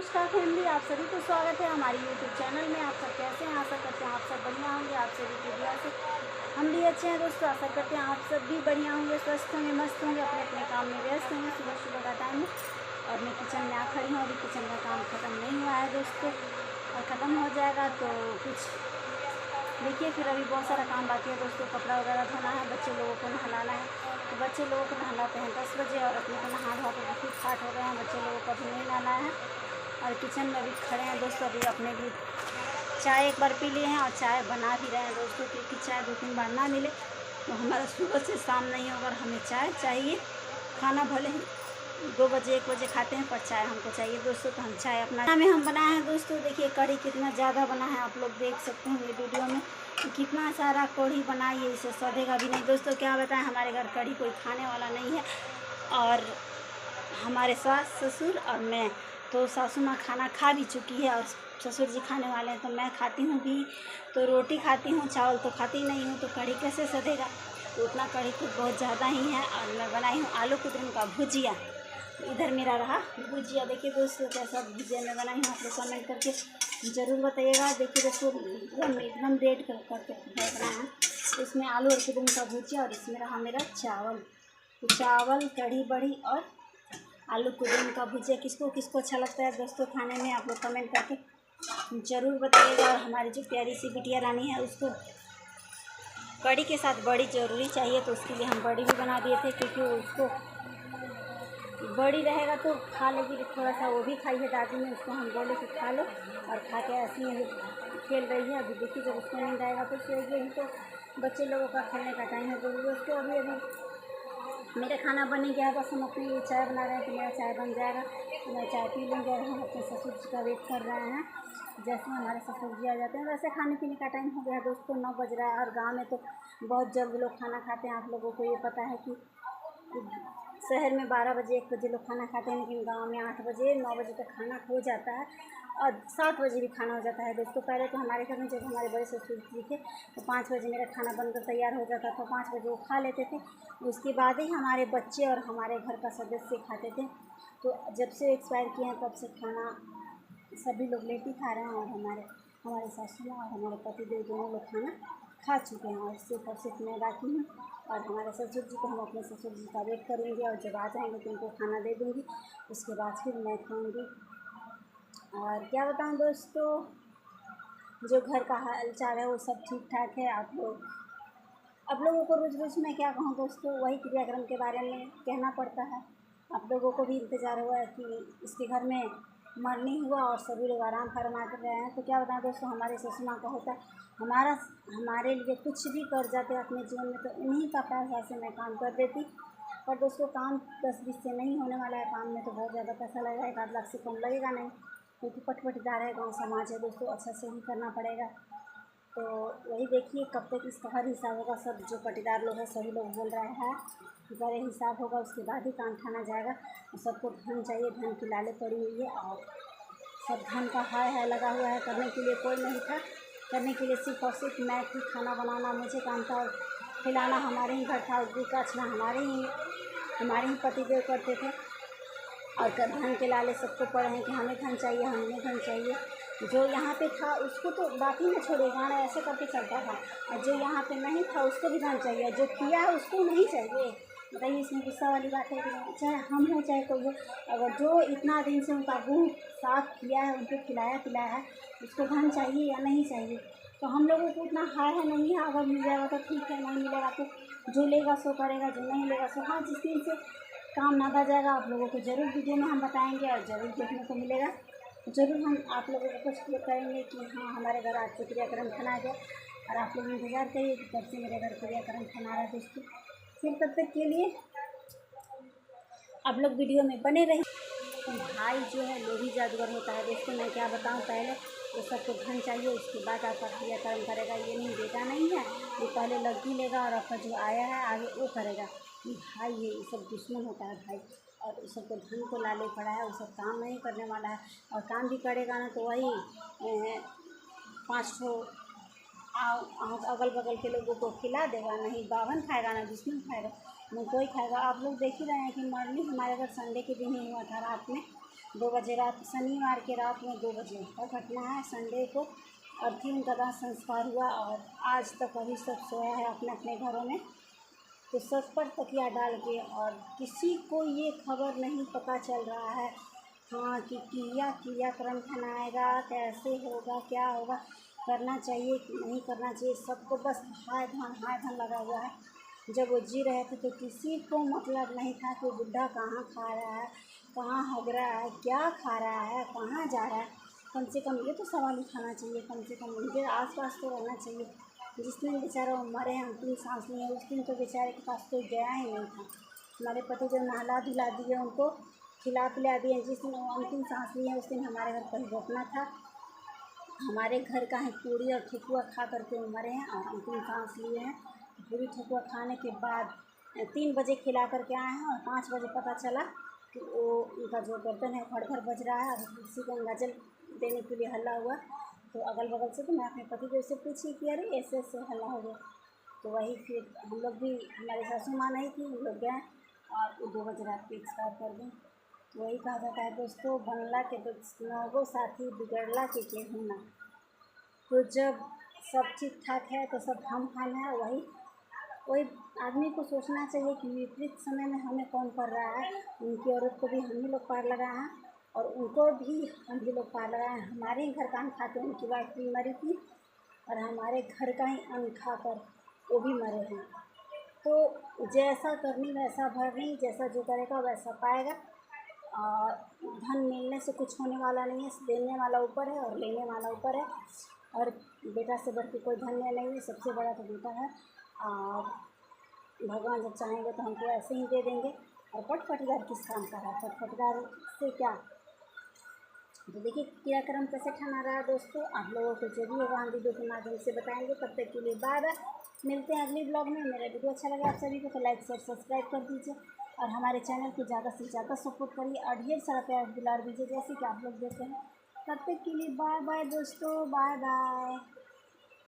नमस्कार फैमिली, आप सभी को स्वागत है हमारी यूट्यूब चैनल में। आप सब कैसे हैं? आशा करते हैं आप सब बढ़िया होंगे। आप सभी की दुआ से हम भी अच्छे हैं दोस्तों। आशा करते हैं आप सब भी बढ़िया होंगे, स्वस्थ होंगे, मस्त होंगे, अपने अपने काम में व्यस्त होंगे। सुबह सुबह का टाइम है और मैं किचन में आ खड़ी हूँ। अभी किचन का काम ख़त्म नहीं हुआ है दोस्तों, और ख़त्म हो जाएगा तो कुछ देखिए फिर अभी बहुत सारा काम बाकी है दोस्तों। कपड़ा वगैरह धोना है, बच्चे लोगों को नहलाना है, तो बच्चे लोगों को नहलाते हैं 10 बजे और अपने को नहा धो के फिर ठाट हो गए हैं। बच्चे लोगों को अभी नहीं नहलाना है और किचन में अभी खड़े हैं दोस्तों। अभी अपने लिए चाय एक बार पी लिए हैं और चाय बना भी रहे हैं दोस्तों, क्योंकि चाय 2-3 बार ना मिले तो हमारा सुबह से शाम नहीं होगा। हमें चाय चाहिए। खाना भले ही 2 बजे 1 बजे खाते हैं, पर चाय हमको चाहिए दोस्तों। तो हम चाय अपना में हम बनाए हैं दोस्तों। देखिए कढ़ी कितना ज़्यादा बना है, आप लोग देख सकते हैं ये वीडियो में कितना सारा कढ़ी बनाई है। इसे सधेगा भी नहीं दोस्तों। क्या बताएं, हमारे घर कढ़ी कोई खाने वाला नहीं है और हमारे सास ससुर और मैं, तो सासू माँ खाना खा भी चुकी है और ससुर जी खाने वाले हैं, तो मैं खाती हूँ भी। तो रोटी खाती हूँ, चावल तो खाती नहीं हूँ, तो कढ़ी कैसे सधेगा। तो उतना कढ़ी तो बहुत ज़्यादा ही है। और मैं बनाई हूँ आलू कुदरम का भुजिया। इधर मेरा रहा भुजिया। देखिए दोस्तों कैसा भुजिया मैं बनाई हूँ, आप लोग कमेंट करके ज़रूर बताइएगा। देखिए दोस्तों एकदम रेड करके बनाया है। तो इसमें आलू और कुदरम का भुजिया और इसमें रहा मेरा चावल। तो चावल, कढ़ी बड़ी और आलू कुदरम का भुजिया किसको किसको अच्छा लगता है दोस्तों खाने में, आप लोग कमेंट करके ज़रूर बताइएगा। और हमारी जो प्यारी सी बिटिया रानी है उसको कढ़ी के साथ बड़ी ज़रूरी चाहिए, तो उसके लिए हम बड़ी भी बना दिए थे, क्योंकि उसको बड़ी रहेगा तो खा लेगी। थोड़ा सा वो भी खाई है दादी ने, उसको हम बोले कि खा लो, और खा के ऐसी ही खेल रही है। अभी देखिए जब उसको नींद आएगा तो सोएगी। यही तो बच्चे लोगों का खेलने का टाइम है दोस्तों। अभी मेरा खाना बन ही गया, बस हम अपने लिए चाय बना रहे हैं। तो मेरा चाय बन जाएगा तो मैं चाय पी लूँगी। और हम अपने ससुर जी का वेट कर रहे हैं। जैसे हमारे ससुर जी आ जाते हैं वैसे खाने पीने का टाइम हो गया दोस्तों, 9 बज रहा है। और गांव में तो बहुत जल्द लोग खाना खाते हैं। आप लोगों को ये पता है कि शहर में 12 बजे 1 बजे लोग खाना खाते हैं, लेकिन गांव में 8 बजे 9 बजे तक खाना हो जाता है और 7 बजे भी खाना हो जाता है दोस्तों। पहले तो हमारे घर में जब हमारे बड़े ससुर जी थे तो 5 बजे मेरा खाना बनकर तैयार हो जाता था, 5 बजे वो खा लेते थे। उसके बाद ही हमारे बच्चे और हमारे घर का सदस्य खाते थे। तो जब से एक्सपायर किए हैं तब से खाना सभी लोग लेट ही खा रहे हैं। और हमारे सासू माँ और हमारे पतिदेव दोनों लोग खाना खा चुके हैं और सिर्फ मैं बाकी हूँ। और हमारे ससुर जी को हम अपने ससुर जी का वेट करेंगे, और जब आ जाएंगे तो उनको खाना दे दूँगी, उसके बाद फिर मैं खाऊँगी। और क्या बताऊँ दोस्तों, जो घर का हाल चाल है वो सब ठीक ठाक है। आप लोगों को रोज़ रोज़ मैं क्या कहूँ दोस्तों, वही क्रियाक्रम के बारे में कहना पड़ता है। आप लोगों को भी इंतज़ार हुआ है कि इसके घर में मरनी हुआ और सभी लोग आराम फरमा कर रहे हैं। तो क्या बताएं दोस्तों, हमारे ससुर माँ का होता है हमारे लिए कुछ भी कर जाते अपने जीवन में, तो इन्हीं का पैसा से मैं काम कर देती। पर दोस्तों काम 10-20 से नहीं होने वाला है। काम में तो बहुत ज़्यादा पैसा लगेगा, 1-8 लाख से कम लगेगा नहीं, क्योंकि पटपटीदार है, गाँव समाज है दोस्तों, अच्छा से ही करना पड़ेगा। तो वही देखिए कब तक इसका हर हिसाब होगा। सब जो पटीदार लोग हैं सभी लोग बोल रहे हैं कि पहले हिसाब होगा उसके बाद ही काम ठाना जाएगा। तो सबको धन चाहिए, धन की लाले पड़ी हुई है और सब धन का हाय लगा हुआ है। करने के लिए कोई नहीं था, करने के लिए सिर्फ और सिर्फ मैं थी। खाना बनाना मुझे काम था और खिलाना हमारे ही घर था। उतना हमारे ही पतिदेव करते थे। और धन के लाले सबको पड़े हैं कि हमें धन चाहिए, हमें धन चाहिए। जो यहाँ पे था उसको तो बात ही न छोड़े, गाना ऐसे करके चलता था। और जो यहाँ पे नहीं था उसको भी धन चाहिए, जो किया है उसको नहीं चाहिए। बताइए इसमें गुस्सा वाली बात है कि नहीं? चाहे हम हो चाहे कोई हो, अगर जो इतना दिन से उनका मुँह साफ किया है, उनको खिलाया पिलाया है, उसको धन चाहिए या नहीं चाहिए। तो हम लोगों को उतना हाय है नहीं है। अगर मिल जाएगा तो ठीक है, नहीं मिलेगा तो जो लेगा सो करेगा, जो नहीं लेगा सो हाँ। जिस दिन से काम नादा जाएगा आप लोगों को ज़रूर वीडियो में हम बताएंगे और ज़रूर देखने को मिलेगा। ज़रूर हम आप लोगों को कुछ करेंगे कि हाँ हमारे घर आज से क्रियाक्रम खाना गया। और आप लोग इंतज़ार करिए कि कब से मेरे घर क्रियाक्रम खाना रहा है दोस्तों। फिर तब तक के लिए आप लोग वीडियो में बने रहिए। भाई जो है वो भी जादूगर होता है दोस्तों। मैं क्या बताऊँ, पहले तो सबको धन चाहिए, उसके बाद आपका क्रियाक्रम करेगा। ये नहीं बेटा नहीं है, ये पहले लड़की लेगा और आपका जो आया है आगे वो करेगा। भाई ये सब दुश्मन होता है भाई। और उस सबको धन को लाले पड़ा है, वो सब काम नहीं करने वाला है। और काम भी करेगा ना तो वही 5 ठो अगल बगल के लोगों को खिला देगा। नहीं बावन खाएगा, ना दुश्मन खाएगा, ना कोई खाएगा। आप लोग देख ही रहे हैं कि मरनी हमारे घर संडे के दिन ही हुआ था रात में। 2 बजे रात, शनिवार के रात में 2 बजे का घटना है। संडे को अर्थी उनका दाह संस्कार हुआ और आज तक अभी सब सोया है अपने अपने घरों में। तो सच पर तकिया डाल के, और किसी को ये खबर नहीं पता चल रहा है हाँ कि क्रियाक्रम खनाएगा, कैसे होगा, क्या होगा, करना चाहिए कि नहीं करना चाहिए। सबको बस हाय धन लगा हुआ है। जब वो जी रहे थे तो किसी को मतलब नहीं था कि बुढ़ा कहाँ खा रहा है, कहाँ हग रहा है, क्या खा रहा है, कहाँ जा रहा है। कम से कम ये तो सवाल उठाना चाहिए, कम से कम उनके आसपास तो रहना चाहिए। जिस दिन बेचारा वो मरे, अंतिम सांस लिए, उस दिन तो बेचारे के पास कोई गया ही नहीं था। हमारे पति जो नहला धुला दिए, उनको खिला पिला दिए, जिस दिन वो अंतिम सांस लिए उस दिन हमारे घर परिवर्तन था। हमारे घर का है पूड़ी और ठेकुआ खा करके वो मरे हैं और अंतिम सांस लिए हैं। पूरी ठेकुआ खाने के बाद 3 बजे खिला करके आए हैं और 5 बजे पता चला कि वो उनका जो गर्दन है खड़ बज रहा है और किसी को गंगाजल देने के लिए हल्ला हुआ। तो अगल बगल से तो मैं अपने पति को इससे पूछी कि अरे ऐसे ऐसे हल्ला हो गया। तो वही फिर हम लोग भी, हमारी सासू माँ नहीं थी, हम लोग गए और वो 2 बजे रात को एक्सपायर कर गए। तो वही कहा जाता है दोस्तों, बनला के तो नौगो साथी, बिगड़ला के केहू ना। तो जब सब ठीक ठाक है तो सब हम है। वही वही आदमी को सोचना चाहिए कि विपरीत समय में हमें कौन कर रहा है। उनकी औरत को भी हम ही लोग पार लगाए हैं और उनको भी हम ही लोग पार लगाए हैं। हमारे ही घर का अन्न खा के उनकी वाइफ भी मरी थी और हमारे घर का ही अन्न खा कर वो भी मरे हैं। तो जैसा करनी वैसा भरनी, जैसा जो करेगा वैसा पाएगा। और धन मिलने से कुछ होने वाला नहीं है, देने वाला ऊपर है और लेने वाला ऊपर है। और बेटा से बढ़ के कोई धन्य नहीं है, सबसे बड़ा तो बेटा है। और भगवान जब चाहेंगे तो हमको ऐसे ही दे देंगे। और पटपटीदार किस काम का है, पटपटीदार से क्या। तो देखिए क्रियाक्रम कैसे ठाना रहा है दोस्तों, आप लोगों को जो भी होगा हम वीडियो के माध्यम से बताएंगे। तब तक के लिए बाय बाय, मिलते हैं अगले ब्लॉग में। मेरा वीडियो अच्छा लगा आप सभी को तो लाइक शेयर सब्सक्राइब कर दीजिए और हमारे चैनल को ज़्यादा से ज़्यादा सपोर्ट करिए और ढेर सारा प्यार दुलार दीजिए जैसे कि आप लोग देते हैं। तब तक के लिए बाय बाय दोस्तों, बाय बाय।